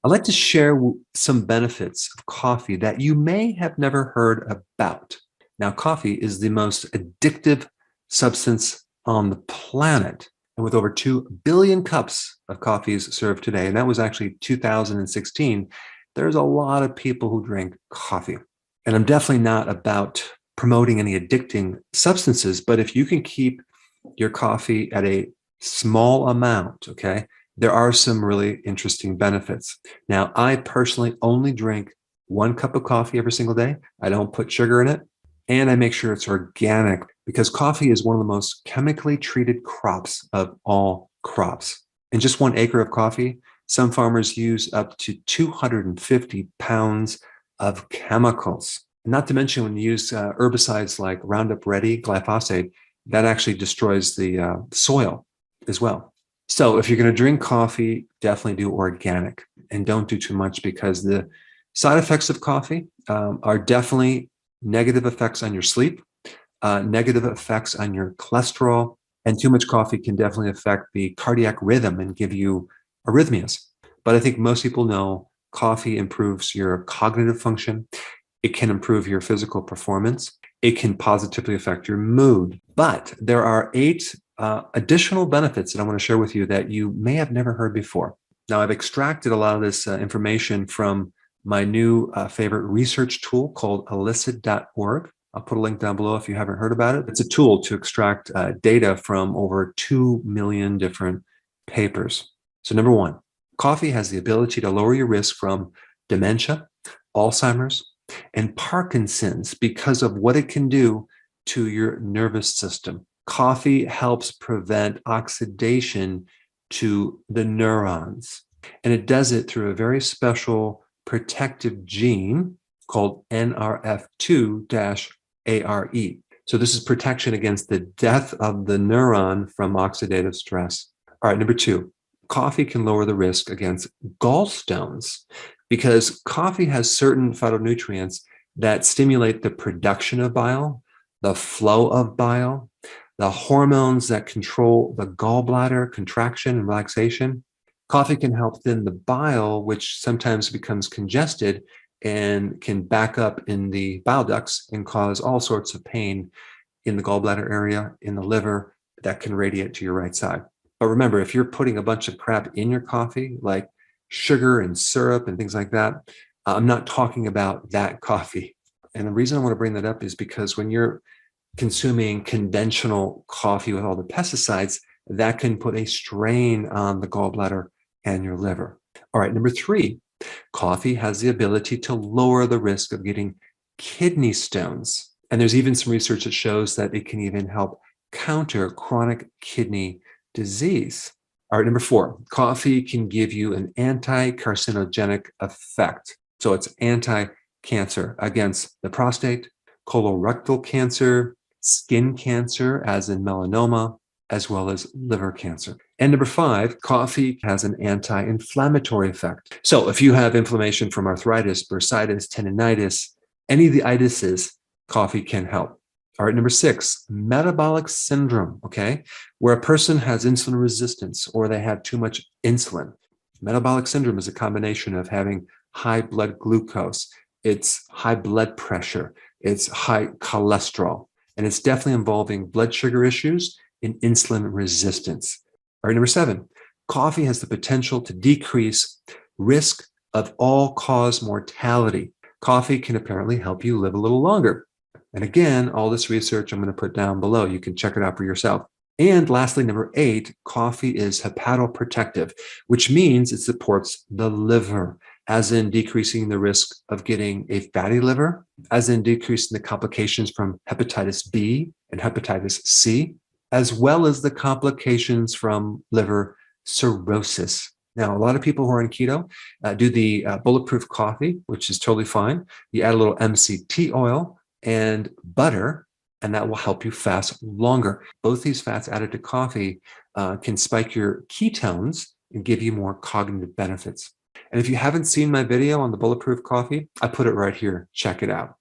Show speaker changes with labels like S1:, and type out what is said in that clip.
S1: I'd like to share some benefits of coffee that you may have never heard about. Now, coffee is the most addictive substance on the planet. And with over 2 billion cups of coffees served today, and that was actually 2016, there's a lot of people who drink coffee. And I'm definitely not about promoting any addicting substances, but if you can keep your coffee at a small amount, okay, there are some really interesting benefits. Now, I personally only drink 1 cup of coffee every single day. I don't put sugar in it, and I make sure it's organic because coffee is one of the most chemically treated crops of all crops. In just 1 acre of coffee, some farmers use up to 250 pounds of chemicals. Not to mention when you use herbicides like Roundup Ready, glyphosate, that actually destroys the soil as well. So if you're going to drink coffee, definitely do organic and don't do too much because the side effects of coffee are definitely negative effects on your sleep, negative effects on your cholesterol, and too much coffee can definitely affect the cardiac rhythm and give you arrhythmias. But I think most people know coffee improves your cognitive function. It can improve your physical performance. It can positively affect your mood. But there are 8 additional benefits that I want to share with you that you may have never heard before. Now, I've extracted a lot of this information from my new favorite research tool called elicit.org. I'll put a link down below if you haven't heard about it. It's a tool to extract data from over 2 million different papers. So number 1, coffee has the ability to lower your risk from dementia, Alzheimer's, and Parkinson's because of what it can do to your nervous system. Coffee helps prevent oxidation to the neurons, and it does it through a very special protective gene called NRF2-ARE. So this is protection against the death of the neuron from oxidative stress. All right, number 2, coffee can lower the risk against gallstones because coffee has certain phytonutrients that stimulate the production of bile, the flow of bile, the hormones that control the gallbladder contraction and relaxation. Coffee can help thin the bile, which sometimes becomes congested and can back up in the bile ducts and cause all sorts of pain in the gallbladder area, in the liver, that can radiate to your right side. But remember, if you're putting a bunch of crap in your coffee, like sugar and syrup and things like that, I'm not talking about that coffee. And the reason I want to bring that up is because when you're consuming conventional coffee with all the pesticides, that can put a strain on the gallbladder and your liver. All right, number 3, coffee has the ability to lower the risk of getting kidney stones. And there's even some research that shows that it can even help counter chronic kidney disease. All right, number 4, coffee can give you an anti-carcinogenic effect. So it's anti-cancer against the prostate, colorectal cancer, skin cancer, as in melanoma, as well as liver cancer. And number 5, coffee has an anti-inflammatory effect. So if you have inflammation from arthritis, bursitis, tendinitis, any of the itises, coffee can help. All right, number 6, metabolic syndrome, okay, where a person has insulin resistance or they have too much insulin. Metabolic syndrome is a combination of having high blood glucose, it's high blood pressure, it's high cholesterol, and it's definitely involving blood sugar issues and insulin resistance. All right, number 7, coffee has the potential to decrease risk of all-cause mortality. Coffee can apparently help you live a little longer. And again, all this research I'm going to put down below. You can check it out for yourself. And lastly, number 8, coffee is hepatoprotective, which means it supports the liver, as in decreasing the risk of getting a fatty liver, as in decreasing the complications from hepatitis B and hepatitis C, as well as the complications from liver cirrhosis. Now, a lot of people who are on keto do the bulletproof coffee, which is totally fine. You add a little MCT oil and butter, and that will help you fast longer. Both these fats added to coffee can spike your ketones and give you more cognitive benefits. And if you haven't seen my video on the bulletproof coffee, I put it right here. Check it out.